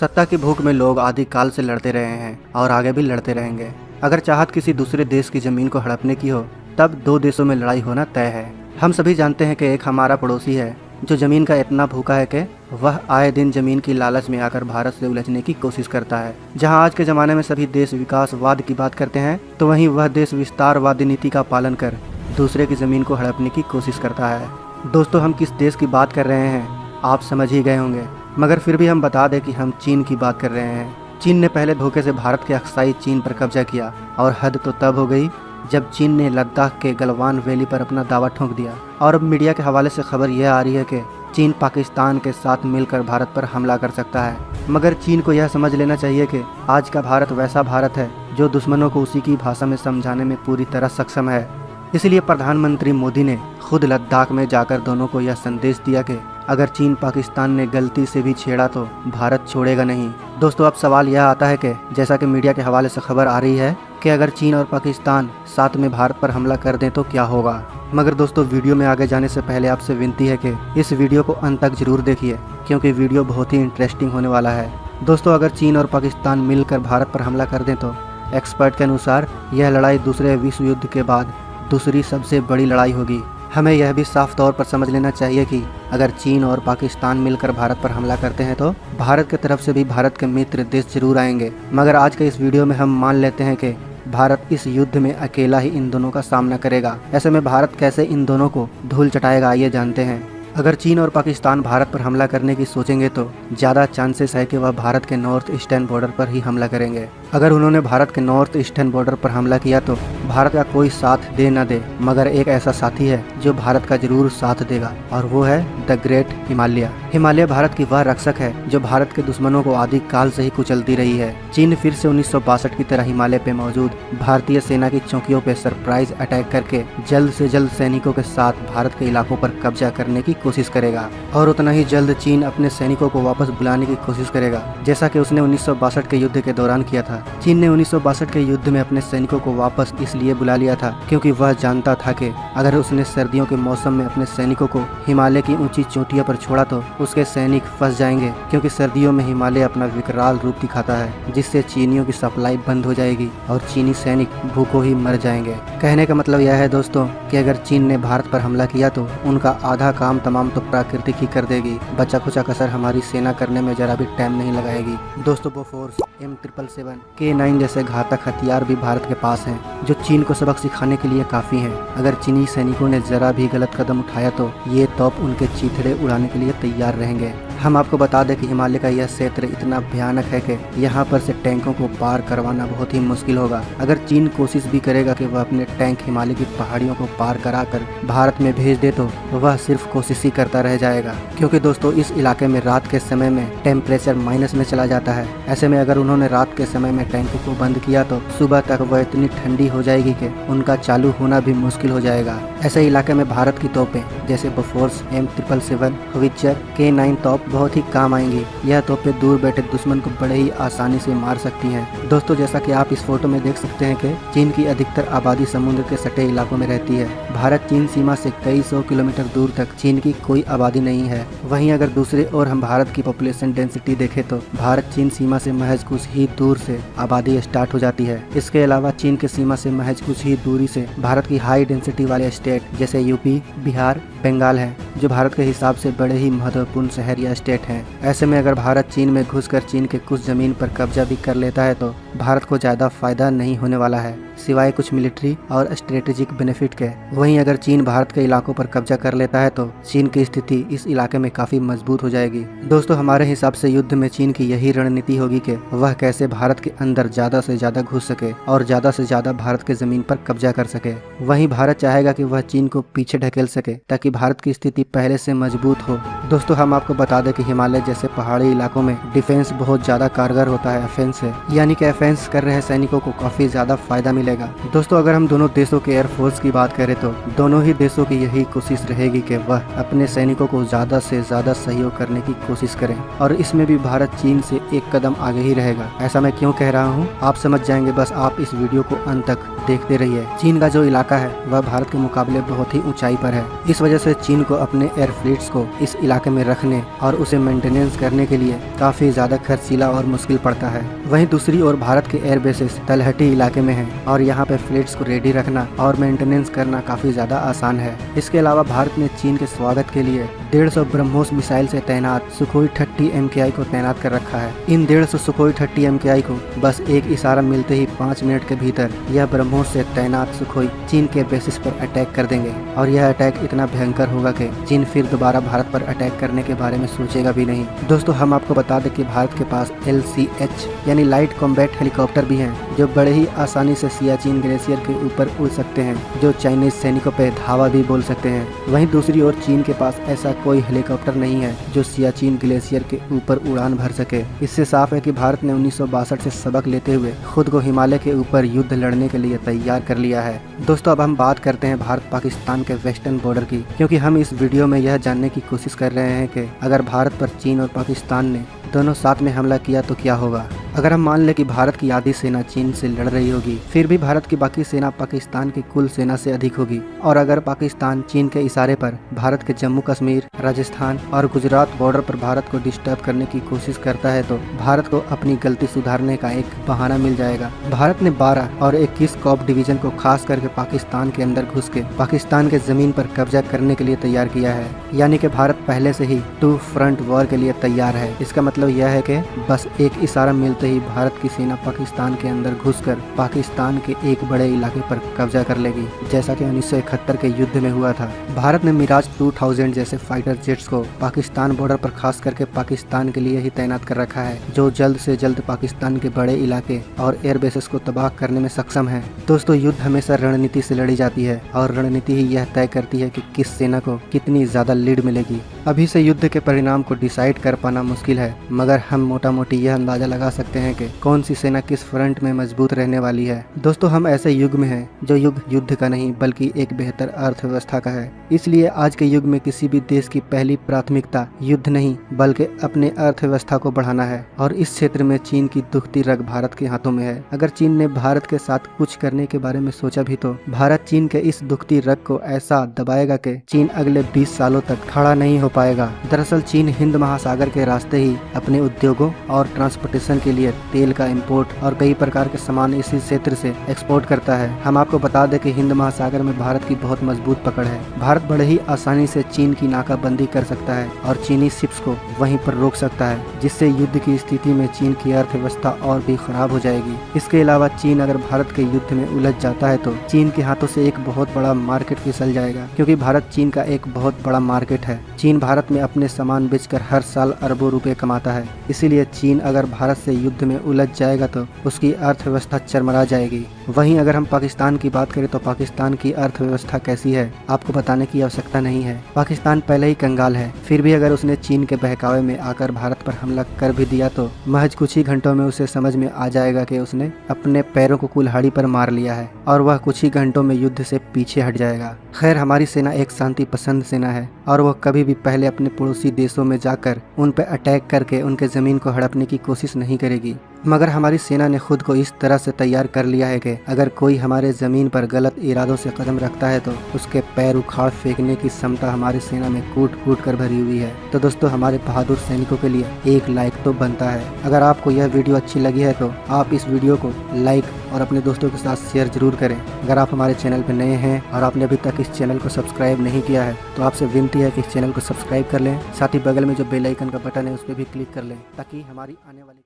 सत्ता की भूख में लोग आदिकाल से लड़ते रहे हैं और आगे भी लड़ते रहेंगे। अगर चाहत किसी दूसरे देश की जमीन को हड़पने की हो तब दो देशों में लड़ाई होना तय है। हम सभी जानते हैं कि एक हमारा पड़ोसी है जो जमीन का इतना भूखा है कि वह आए दिन जमीन की लालच में आकर भारत से उलझने की कोशिश करता है। जहां आज के ज़माने में सभी देश विकासवाद की बात करते हैं तो वहीं वह देश विस्तारवादी नीति का पालन कर दूसरे की ज़मीन को हड़पने की कोशिश करता है। दोस्तों, हम किस देश की बात कर रहे हैं आप समझ ही गए होंगे, मगर फिर भी हम बता दें कि हम चीन की बात कर रहे हैं। चीन ने पहले धोखे से भारत के अक्साई चीन पर कब्जा किया और हद तो तब हो गई जब चीन ने लद्दाख के गलवान वैली पर अपना दावा ठोक दिया। और अब मीडिया के हवाले से खबर यह आ रही है कि चीन पाकिस्तान के साथ मिलकर भारत पर हमला कर सकता है। मगर चीन को यह समझ लेना चाहिए कि आज का भारत वैसा भारत है जो दुश्मनों को उसी की भाषा में समझाने में पूरी तरह सक्षम है। इसलिए प्रधानमंत्री मोदी ने खुद लद्दाख में जाकर दोनों को यह संदेश दिया कि अगर चीन पाकिस्तान ने गलती से भी छेड़ा तो भारत छोड़ेगा नहीं। दोस्तों, अब सवाल यह आता है कि जैसा कि मीडिया के हवाले से खबर आ रही है कि अगर चीन और पाकिस्तान साथ में भारत पर हमला कर दें तो क्या होगा। मगर दोस्तों, वीडियो में आगे जाने से पहले आपसे विनती है कि इस वीडियो को अंत तक जरूर देखिए क्योंकि वीडियो बहुत ही इंटरेस्टिंग होने वाला है। दोस्तों, अगर चीन और पाकिस्तान मिलकर भारत पर हमला कर दें तो एक्सपर्ट के अनुसार यह लड़ाई दूसरे विश्व युद्ध के बाद दूसरी सबसे बड़ी लड़ाई होगी। हमें यह भी साफ तौर पर समझ लेना चाहिए कि अगर चीन और पाकिस्तान मिलकर भारत पर हमला करते हैं तो भारत की तरफ से भी भारत के मित्र देश जरूर आएंगे। मगर आज के इस वीडियो में हम मान लेते हैं कि भारत इस युद्ध में अकेला ही इन दोनों का सामना करेगा। ऐसे में भारत कैसे इन दोनों को धूल चटाएगा आइए जानते हैं। अगर चीन और पाकिस्तान भारत पर हमला करने की सोचेंगे तो ज़्यादा चांसेस है कि वह भारत के नॉर्थ ईस्टर्न बॉर्डर पर ही हमला करेंगे। अगर उन्होंने भारत के नॉर्थ ईस्टर्न बॉर्डर पर हमला किया तो भारत का कोई साथ दे न दे, मगर एक ऐसा साथी है जो भारत का जरूर साथ देगा और वो है द ग्रेट हिमालय। हिमालय भारत की वह रक्षक है जो भारत के दुश्मनों को आदिकाल से ही कुचलती रही है। चीन फिर से 1962 की तरह हिमालय पे मौजूद भारतीय सेना की चौकियों पे सरप्राइज अटैक करके जल्द से जल्द सैनिकों के साथ भारत के इलाकों पर कब्जा करने की कोशिश करेगा और उतना ही जल्द चीन अपने सैनिकों को वापस बुलाने की कोशिश करेगा जैसा कि उसने 1962 के युद्ध के दौरान किया था। चीन ने 1962 के युद्ध में अपने सैनिकों को वापस इसलिए बुला लिया था क्योंकि वह जानता था कि अगर उसने सर्दियों के मौसम में अपने सैनिकों को हिमालय की ऊंची चोटियों पर छोड़ा तो उसके सैनिक फंस जाएंगे क्योंकि सर्दियों में हिमालय अपना विकराल रूप दिखाता है जिससे चीनियों की सप्लाई बंद हो जाएगी और चीनी सैनिक भूखों ही मर जाएंगे। कहने का मतलब यह है दोस्तों कि अगर चीन ने भारत पर हमला किया तो उनका आधा काम तमाम तो प्राकृतिक ही कर देगी, बचा खुचा कसर हमारी सेना करने में जरा भी टाइम नहीं लगाएगी। दोस्तों, बोफोर्स M777 K9 जैसे घातक हथियार भी भारत के पास हैं जो चीन को सबक सिखाने के लिए काफ़ी हैं। अगर चीनी सैनिकों ने जरा भी गलत कदम उठाया तो ये तोप उनके चीथड़े उड़ाने के लिए तैयार रहेंगे। हम आपको बता दें कि हिमालय का यह क्षेत्र इतना भयानक है कि यहाँ पर से टैंकों को पार करवाना बहुत ही मुश्किल होगा। अगर चीन कोशिश भी करेगा कि वह अपने टैंक हिमालय की पहाड़ियों को पार कराकर भारत में भेज दे तो वह सिर्फ कोशिश ही करता रह जाएगा क्योंकि दोस्तों इस इलाके में रात के समय में टेम्परेचर माइनस में चला जाता है। ऐसे में अगर उन्होंने रात के समय में टैंकों को बंद किया तो सुबह तक वह इतनी ठंडी हो जाएगी कि उनका चालू होना भी मुश्किल हो जाएगा। ऐसे इलाके में भारत की तोपें जैसे बोफोर्स M777 होवित्जर K9 तोप बहुत ही काम आएंगी। यह तोपें दूर बैठे दुश्मन को बड़े ही आसानी से मार सकती हैं। दोस्तों, जैसा कि आप इस फोटो में देख सकते हैं कि चीन की अधिकतर आबादी समुद्र के सटे इलाकों में रहती है। भारत चीन सीमा से कई 100 किलोमीटर दूर तक चीन की कोई आबादी नहीं है। वहीं अगर दूसरे ओर हम भारत की पॉपुलेशन डेंसिटी देखें तो भारत चीन सीमा से महज कुछ ही दूर से आबादी स्टार्ट हो जाती है। इसके अलावा चीन के सीमा से महज कुछ ही दूरी से भारत की हाई डेंसिटी वाले स्टेट जैसे यूपी, बिहार, बंगाल है जो भारत के हिसाब से बड़े ही महत्वपूर्ण शहर या स्टेट हैं। ऐसे में अगर भारत चीन में घुसकर चीन के कुछ जमीन पर कब्जा भी कर लेता है तो भारत को ज़्यादा फायदा नहीं होने वाला है सिवाय कुछ मिलिट्री और स्ट्रेटेजिक बेनिफिट के। वहीं अगर चीन भारत के इलाकों पर कब्जा कर लेता है तो चीन की स्थिति इस इलाके में काफ़ी मजबूत हो जाएगी। दोस्तों, हमारे हिसाब से युद्ध में चीन की यही रणनीति होगी कि वह कैसे भारत के अंदर ज़्यादा से ज़्यादा घुस सके और ज़्यादा से ज़्यादा भारत के ज़मीन पर कब्जा कर सके। वहीं भारत चाहेगा कि वह चीन को पीछे ढकेल सके ताकि भारत की स्थिति पहले से मजबूत हो। दोस्तों, हम आपको बता दें कि हिमालय जैसे पहाड़ी इलाकों में डिफेंस बहुत ज़्यादा कारगर होता है ऑफेंस से, यानी कि ऑफेंस कर रहे सैनिकों को काफ़ी ज़्यादा फायदा मिलेगा। दोस्तों, अगर हम दोनों देशों के एयरफोर्स की बात करें तो दोनों ही देशों की यही कोशिश रहेगी कि वह अपने सैनिकों को ज़्यादा से ज़्यादा सहयोग करने की कोशिश करें, और इसमें भी भारत चीन से एक कदम आगे ही रहेगा। ऐसा मैं क्यों कह रहा हूँ आप समझ जाएंगे, बस आप इस वीडियो को अंत तक देखते रहिए। चीन का जो इलाका है वह भारत के मुकाबले बहुत ही ऊंचाई पर है। इस वजह से चीन को अपने एयर फ्लीट्स को इस इलाके में रखने और उसे मेंटेनेंस करने के लिए काफी ज्यादा खर्चीला और मुश्किल पड़ता है। वहीं दूसरी ओर भारत के एयर बेसेस तलहटी इलाके में हैं और यहाँ पे फ्लीट्स को रेडी रखना और मेंटेनेंस करना काफी ज्यादा आसान है। इसके अलावा भारत ने चीन के स्वागत के लिए 150 ब्रह्मोस मिसाइल से तैनात सुखोई 30 MKI को तैनात कर रखा है। इन 150 सुखोई 30 MKI को बस एक इशारा मिलते ही 5 मिनट के भीतर यह ब्रह्मोस से तैनात सुखोई चीन के बेसिस पर अटैक कर देंगे, और यह अटैक इतना भयंकर होगा कि चीन फिर दोबारा भारत पर अटैक करने के बारे में सोचेगा भी नहीं। दोस्तों हम आपको बता दें कि भारत के पास LCH यानी लाइट कॉम्बैट हेलीकॉप्टर भी हैं, जो बड़े ही आसानी से सियाचिन ग्लेशियर के ऊपर उड़ सकते हैं, जो चाइनीज सैनिकों पर धावा भी बोल सकते हैं। वहीं दूसरी ओर चीन के पास ऐसा कोई हेलीकॉप्टर नहीं है जो सियाचिन ग्लेशियर के ऊपर उड़ान भर सके। इससे साफ है कि भारत ने 1962 से सबक लेते हुए खुद को हिमालय के ऊपर युद्ध लड़ने के लिए तैयार कर लिया है। दोस्तों अब हम बात करते हैं भारत पाकिस्तान के वेस्टर्न बॉर्डर की, क्योंकि हम इस वीडियो में यह जानने की कोशिश कर रहे हैं कि अगर भारत पर चीन और पाकिस्तान ने दोनों साथ में हमला किया तो क्या होगा। अगर हम मान लें कि भारत की आधी सेना चीन से लड़ रही होगी, फिर भी भारत की बाकी सेना पाकिस्तान की कुल सेना से अधिक होगी, और अगर पाकिस्तान चीन के इशारे पर भारत के जम्मू कश्मीर, राजस्थान और गुजरात बॉर्डर पर भारत को डिस्टर्ब करने की कोशिश करता है तो भारत को अपनी गलती सुधारने का एक बहाना मिल जाएगा। भारत ने 12 और 21 कॉप डिवीजन को खास करके पाकिस्तान के अंदर घुस के पाकिस्तान के जमीन पर कब्जा करने के लिए तैयार किया है, यानी कि भारत पहले से ही 2 फ्रंट वॉर के लिए तैयार है। इसका मतलब यह है कि बस एक इशारा मिलते ही भारत की सेना पाकिस्तान के अंदर घुसकर पाकिस्तान के एक बड़े इलाके पर कब्जा कर लेगी, जैसा कि 1971 के युद्ध में हुआ था। भारत ने मिराज 2000 जैसे फाइटर जेट्स को पाकिस्तान बॉर्डर पर खास करके पाकिस्तान के लिए ही तैनात कर रखा है, जो जल्द से जल्द पाकिस्तान के बड़े इलाके और एयर बेसेस को तबाह करने में सक्षम है। दोस्तों युद्ध हमेशा रणनीति से लड़ी जाती है, और रणनीति ही यह तय करती है कि किस सेना को कितनी ज्यादा लीड मिलेगी। अभी से युद्ध के परिणाम को डिसाइड कर पाना मुश्किल है, मगर हम मोटा मोटी यह अंदाजा लगा सकते हैं कि कौन सी सेना किस फ्रंट में मजबूत रहने वाली है। दोस्तों हम ऐसे युग में हैं जो युग युद्ध का नहीं बल्कि एक बेहतर अर्थव्यवस्था का है। इसलिए आज के युग में किसी भी देश की पहली प्राथमिकता युद्ध नहीं बल्कि अपने अर्थव्यवस्था को बढ़ाना है, और इस क्षेत्र में चीन की दुखती रग भारत के हाथों में है। अगर चीन ने भारत के साथ कुछ करने के बारे में सोचा भी तो भारत चीन के इस दुखती रग को ऐसा दबाएगा कि चीन अगले 20 सालों तक खड़ा नहीं हो पाएगा। दरअसल चीन हिंद महासागर के रास्ते ही अपने उद्योगों और ट्रांसपोर्टेशन के लिए तेल का इंपोर्ट और कई प्रकार के सामान इसी क्षेत्र से एक्सपोर्ट करता है। हम आपको बता दें कि हिंद महासागर में भारत की बहुत मजबूत पकड़ है। भारत बड़े ही आसानी से चीन की नाकाबंदी कर सकता है और चीनी शिप्स को वहीं पर रोक सकता है, जिससे युद्ध की स्थिति में चीन की अर्थव्यवस्था और भी खराब हो जाएगी। इसके अलावा चीन अगर भारत के युद्ध में उलझ जाता है तो चीन के हाथों से एक बहुत बड़ा मार्केट फिसल जाएगा, क्योंकि भारत चीन का एक बहुत बड़ा मार्केट है। चीन भारत में अपने सामान बेचकर हर साल अरबों रुपए कमाता है। इसीलिए चीन अगर भारत से युद्ध में उलझ जाएगा तो उसकी अर्थव्यवस्था चरमरा जाएगी। वहीं अगर हम पाकिस्तान की बात करें तो पाकिस्तान की अर्थव्यवस्था कैसी है आपको बताने की आवश्यकता नहीं है। पाकिस्तान पहले ही कंगाल है, फिर भी अगर उसने चीन के बहकावे में आकर भारत पर हमला कर भी दिया तो महज कुछ ही घंटों में उसे समझ में आ जाएगा कि उसने अपने पैरों को कुल्हाड़ी पर मार लिया है, और वह कुछ ही घंटों में युद्ध से पीछे हट जाएगा। खैर हमारी सेना एक शांति पसंद सेना है, और वह कभी भी पहले अपने पड़ोसी देशों में जाकर उन पर अटैक करके उनके जमीन को हड़पने की कोशिश नहीं करेगी। मगर हमारी सेना ने खुद को इस तरह से तैयार कर लिया है कि अगर कोई हमारे जमीन पर गलत इरादों से कदम रखता है तो उसके पैर उखाड़ फेंकने की क्षमता हमारी सेना में कूट कूट कर भरी हुई है। तो दोस्तों हमारे बहादुर सैनिकों के लिए एक लाइक तो बनता है। अगर आपको यह वीडियो अच्छी लगी है तो आप इस वीडियो को लाइक और अपने दोस्तों के साथ शेयर जरूर करें। अगर आप हमारे चैनल पर नए हैं और आपने अभी तक इस चैनल को सब्सक्राइब नहीं किया है तो आपसे विनती है कि इस चैनल को सब्सक्राइब कर लें, साथ ही बगल में जो बेल आइकन का बटन है उस पर भी क्लिक कर लें, ताकि हमारी आने वाली